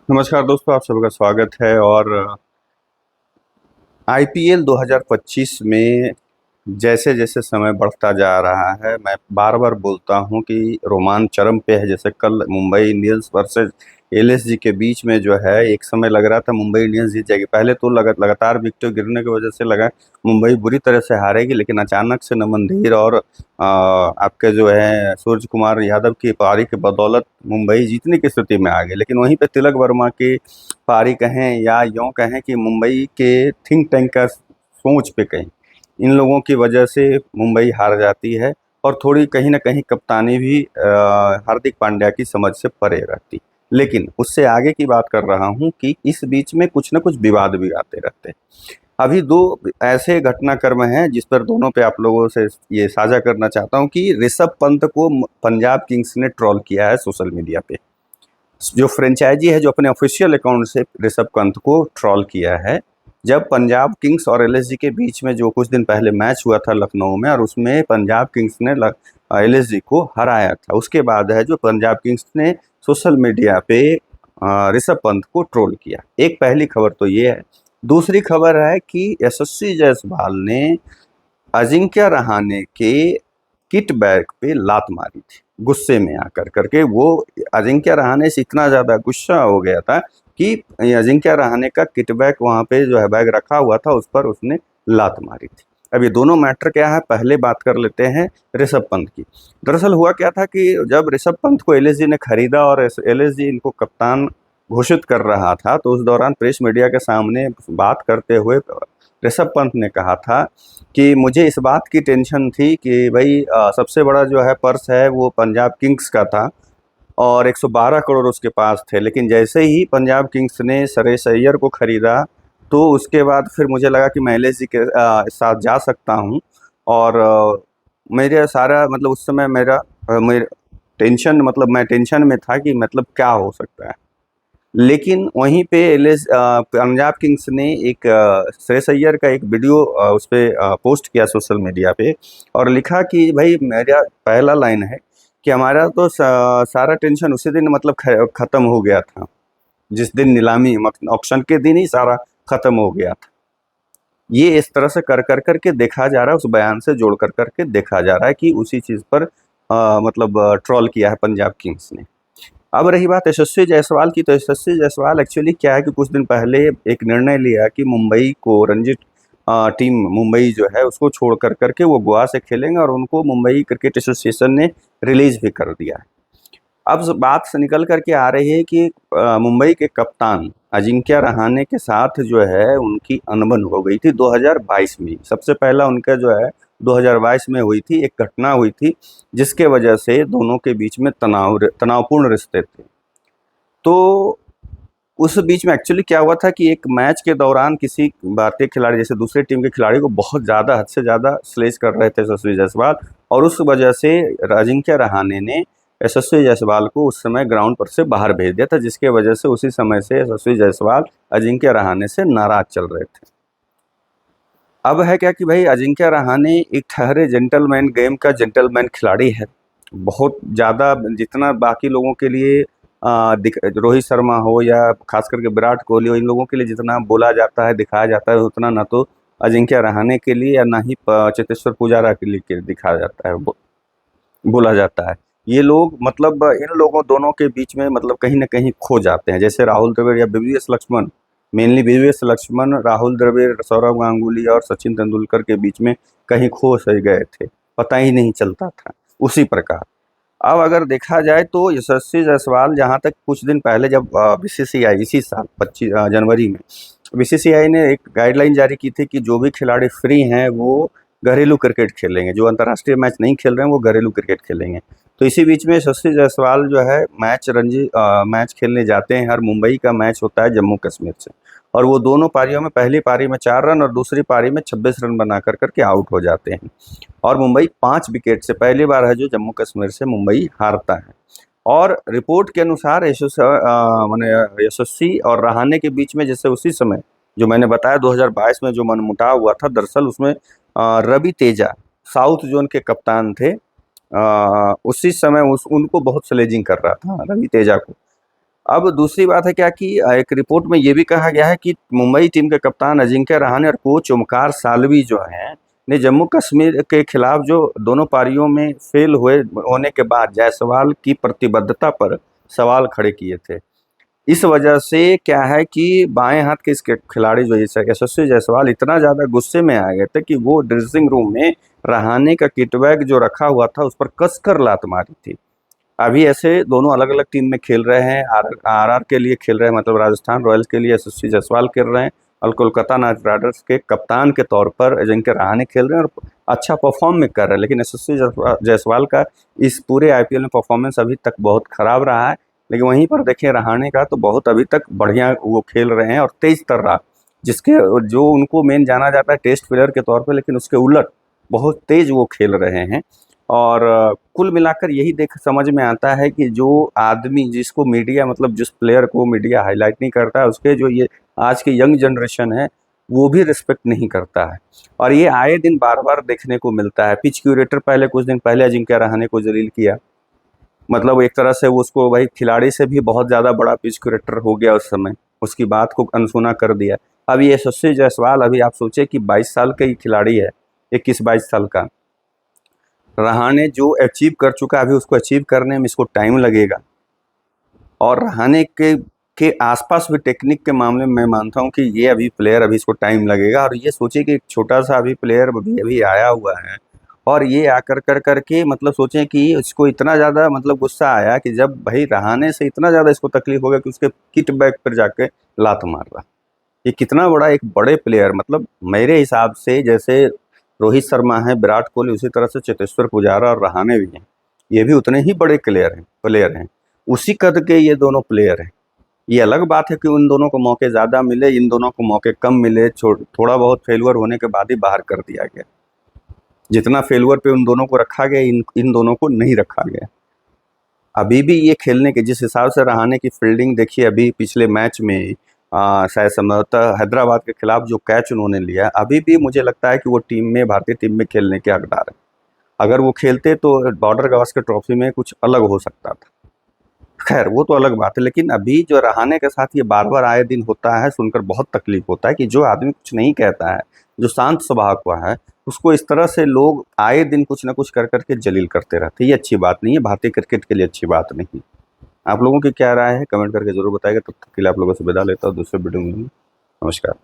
नमस्कार दोस्तों, आप सबका स्वागत है। और आईपीएल 2025 में जैसे जैसे समय बढ़ता जा रहा है, मैं बार बार बोलता हूं कि रोमांच चरम पे है। जैसे कल मुंबई इंडियंस वर्सेस एलएसजी के बीच में जो है, एक समय लग रहा था मुंबई इंडियंस जीत जाएगी। पहले तो लगातार विकेट गिरने की वजह से लगा मुंबई बुरी तरह से हारेगी, लेकिन अचानक से नमन धीर और आपके जो है सूर्य कुमार यादव की पारी की बदौलत मुंबई जीतने की स्थिति में आ गई। लेकिन वहीं पे तिलक वर्मा की पारी कहें या यूं कहें कि मुंबई के थिंक टैंक का सोच पे कहें, इन लोगों की वजह से मुंबई हार जाती है। और थोड़ी कहीं ना कहीं कप्तानी भी हार्दिक पांड्या की समझ से परे रहती। लेकिन उससे आगे की बात कर रहा हूं कि इस बीच में कुछ ना कुछ विवाद भी आते रहते हैं। अभी दो ऐसे घटनाक्रम हैं जिस पर दोनों पे आप लोगों से ये साझा करना चाहता हूं कि ऋषभ पंत को पंजाब किंग्स ने ट्रोल किया है सोशल मीडिया पे। जो फ्रेंचाइजी है, जो अपने ऑफिशियल अकाउंट से ऋषभ पंत को ट्रोल किया है। जब पंजाब किंग्स और एलएसजी के बीच में जो कुछ दिन पहले मैच हुआ था लखनऊ में, और उसमें पंजाब किंग्स ने एलएसजी को हराया था, उसके बाद है जो पंजाब किंग्स ने सोशल मीडिया पे ऋषभ पंत को ट्रोल किया। एक पहली खबर तो ये है। दूसरी खबर है कि यशस्वी जायसवाल ने अजिंक्य रहाणे के किट बैग पे लात मारी थी गुस्से में आकर करके। वो अजिंक्य रहाणे से इतना ज़्यादा गुस्सा हो गया था कि अजिंक्य रहाणे का किट बैग वहाँ पे जो है बैग रखा हुआ था, उस पर उसने लात मारी थी। अब ये दोनों मैटर क्या है, पहले बात कर लेते हैं ऋषभ पंत की। दरअसल हुआ क्या था कि जब ऋषभ पंत को एलएसजी ने खरीदा और एलएसजी इनको कप्तान घोषित कर रहा था, तो उस दौरान प्रेस मीडिया के सामने बात करते हुए ऋषभ पंत ने कहा था कि मुझे इस बात की टेंशन थी कि भाई सबसे बड़ा जो है पर्स है वो पंजाब किंग्स का था और 112 करोड़ उसके पास थे। लेकिन जैसे ही पंजाब किंग्स ने श्रेयस अय्यर को खरीदा, तो उसके बाद फिर मुझे लगा कि मैं एलएसजी के साथ जा सकता हूँ। और मेरे सारा मतलब उस समय मेरा टेंशन, मतलब मैं टेंशन में था कि मतलब क्या हो सकता है। लेकिन वहीं पे पंजाब किंग्स ने एक श्रेयस अय्यर का एक वीडियो उस पे पोस्ट किया सोशल मीडिया पे, और लिखा कि भाई, मेरा पहला लाइन है कि हमारा तो सारा टेंशन उसी दिन मतलब ख़त्म हो गया था, जिस दिन नीलामी ऑक्शन के दिन ही सारा ख़त्म हो गया था। ये इस तरह से कर के देखा जा रहा है, उस बयान से जोड़ कर के देखा जा रहा है कि उसी चीज़ पर मतलब ट्रोल किया है पंजाब किंग्स ने। अब रही बात यशस्वी जायसवाल की, तो यशस्वी जायसवाल एक्चुअली क्या है कि कुछ दिन पहले एक निर्णय लिया कि मुंबई को रणजी टीम मुंबई जो है उसको छोड़ करके वो गोवा से खेलेंगे, और उनको मुंबई क्रिकेट एसोसिएशन ने रिलीज भी कर दिया है। अब बात से निकल करके आ रही है कि मुंबई के कप्तान अजिंक्य रहाणे के साथ जो है उनकी अनबन हो गई थी 2022 में। सबसे पहला उनका जो है 2022 में हुई थी, एक घटना हुई थी जिसके वजह से दोनों के बीच में तनावपूर्ण रिश्ते थे। तो उस बीच में एक्चुअली क्या हुआ था कि एक मैच के दौरान किसी भारतीय खिलाड़ी, जैसे दूसरे टीम के खिलाड़ी को बहुत ज़्यादा, हद से ज़्यादा स्लेज कर रहे थे यशस्वी जायसवाल, और उस वजह से अजिंक्य रहाणे ने यशस्वी जायसवाल को उस समय ग्राउंड पर से बाहर भेज दिया था, जिसके वजह से उसी समय से यशस्वी जायसवाल अजिंक्य रहाणे से नाराज चल रहे थे। अब है क्या कि भाई, अजिंक्य रहाणे एक ठहरे जेंटलमैन, गेम का जेंटलमैन खिलाड़ी है। बहुत ज़्यादा, जितना बाकी लोगों के लिए रोहित शर्मा हो या खास करके विराट कोहली हो, इन लोगों के लिए जितना बोला जाता है, दिखाया जाता है, उतना ना तो अजिंक्य रहाणे के लिए या ना ही चेतेश्वर पुजारा के लिए दिखाया जाता है, बोला जाता है। ये लोग मतलब इन लोगों दोनों के बीच में मतलब कहीं ना कहीं खो जाते हैं। जैसे राहुल द्रविड़ या VVS Laxman, mainly VVS Laxman, Rahul Dravid, Sourav Ganguly और सचिन तेंदुलकर के बीच में कहीं खो से गए थे, पता ही नहीं चलता था। उसी प्रकार अब अगर देखा जाए तो यशस्वी जायसवाल, जहाँ तक कुछ दिन पहले जब बीसीसीआई इसी साल 25 जनवरी में बीसीसीआई ने एक गाइडलाइन जारी की थी कि जो भी खिलाड़ी फ्री हैं वो घरेलू क्रिकेट खेलेंगे, जो अंतर्राष्ट्रीय मैच नहीं खेल रहे हैं वो घरेलू क्रिकेट खेलेंगे। तो इसी बीच में यशस्वी जायसवाल जो है मैच खेलने जाते हैं। हर मुंबई का मैच होता है जम्मू कश्मीर से, और वो दोनों पारियों में, पहली पारी में 4 रन और दूसरी पारी में 26 रन बना करके आउट हो जाते हैं, और मुंबई 5 विकेट से पहली बार है जो जम्मू कश्मीर से मुंबई हारता है। और रिपोर्ट के अनुसार यशस्वी और रहाणे के बीच में, जैसे उसी समय जो मैंने बताया 2022 में जो मनमुटाव हुआ था, दरअसल उसमें रवि तेजा साउथ जोन के कप्तान थे। उसी समय उनको बहुत स्लेजिंग कर रहा था रवि तेजा को। अब दूसरी बात है क्या कि एक रिपोर्ट में ये भी कहा गया है कि मुंबई टीम के कप्तान अजिंक्य रहाणे और कोच ओमकार साल्वी जो हैं ने जम्मू कश्मीर के खिलाफ जो दोनों पारियों में फेल हुए होने के बाद जायसवाल की प्रतिबद्धता पर सवाल खड़े किए थे। इस वजह से क्या है कि बाएं हाथ के इसके खिलाड़ी जो यशस्वी जायसवाल इतना ज़्यादा गुस्से में आ गए थे कि वो ड्रेसिंग रूम में रहाणे का किट बैग जो रखा हुआ था उस पर कसकर लात मारी थी। अभी ऐसे दोनों अलग अलग टीम में खेल रहे हैं। आरआर के लिए खेल रहे हैं, मतलब राजस्थान रॉयल्स के लिए यशस्वी जायसवाल खेल रहे हैं और कोलकाता नाइट राइडर्स के कप्तान के तौर पर अजिंक्य रहाणे खेल रहे हैं और अच्छा परफॉर्म में कर रहे हैं। लेकिन यशस्वी जायसवाल का इस पूरे आईपीएल में परफॉर्मेंस अभी तक बहुत खराब रहा है। लेकिन वहीं पर देखिए रहाणे का तो बहुत अभी तक बढ़िया वो खेल रहे हैं और तेज तर्रार, जिसके जो उनको मेन जाना जाता है टेस्ट प्लेयर के तौर पर, लेकिन उसके उलट बहुत तेज वो खेल रहे हैं। और कुल मिलाकर यही देख समझ में आता है कि जो आदमी जिसको मीडिया, मतलब जिस प्लेयर को मीडिया हाईलाइट नहीं करता है, उसके जो ये आज के यंग जनरेशन है वो भी रिस्पेक्ट नहीं करता है। और ये आए दिन बार बार देखने को मिलता है। पिच क्यूरेटर पहले कुछ दिन पहले अजिंक्य रहाणे को जलील किया, मतलब एक तरह से वो उसको भाई खिलाड़ी से भी बहुत ज़्यादा बड़ा पिच क्यूरेटर हो गया उस समय, उसकी बात को अनसुना कर दिया। अब ये यशस्वी जायसवाल, अभी आप सोचे कि 22 साल का ही खिलाड़ी है, 21-22 साल का। रहाणे जो अचीव कर चुका है अभी उसको अचीव करने में इसको टाइम लगेगा। और रहाणे के आसपास भी टेक्निक के मामले में मैं मानता हूँ कि ये अभी प्लेयर, अभी इसको टाइम लगेगा। और ये सोचिए कि एक छोटा सा अभी प्लेयर अभी अभी आया हुआ है और ये आकर कर के मतलब सोचें कि इसको इतना ज़्यादा मतलब गुस्सा आया कि जब भाई रहाणे से इतना ज़्यादा इसको तकलीफ हो गया कि उसके किट बैग पर जाके लात मार रहा। ये कितना बड़ा एक बड़े प्लेयर, मतलब मेरे हिसाब से जैसे रोहित शर्मा है, विराट कोहली, उसी तरह से चेतेश्वर पुजारा और रहाणे भी हैं। ये भी उतने ही बड़े प्लेयर हैं। उसी कद के ये दोनों प्लेयर हैं। ये अलग बात है कि उन दोनों को मौके ज़्यादा मिले, इन दोनों को मौके कम मिले, थोड़ा बहुत फेल्यूर होने के बाद ही बाहर कर दिया गया। जितना फेल्यूर पे उन दोनों को रखा गया, इन दोनों को नहीं रखा गया। अभी भी ये खेलने के जिस हिसाब से रहाणे की फील्डिंग देखिए, अभी पिछले मैच में शायद संभवतः हैदराबाद के खिलाफ जो कैच उन्होंने लिया, अभी भी मुझे लगता है कि वो टीम में, भारतीय टीम में खेलने के हकदार है। अगर वो खेलते तो बॉर्डर गावस्कर ट्रॉफी में कुछ अलग हो सकता था। खैर वो तो अलग बात है, लेकिन अभी जो रहाणे के साथ ये बार बार आए दिन होता है, सुनकर बहुत तकलीफ होता है कि जो आदमी कुछ नहीं कहता है, जो शांत स्वभाव का है, उसको इस तरह से लोग आए दिन कुछ ना कुछ कर करके जलील करते रहते हैं। ये अच्छी बात नहीं है, भारतीय क्रिकेट के लिए अच्छी बात नहीं। आप लोगों की क्या राय है कमेंट करके जरूर बताइएगा। तब तक के लिए आप लोगों से विदा लेता हूँ, दूसरे वीडियो में। नमस्कार।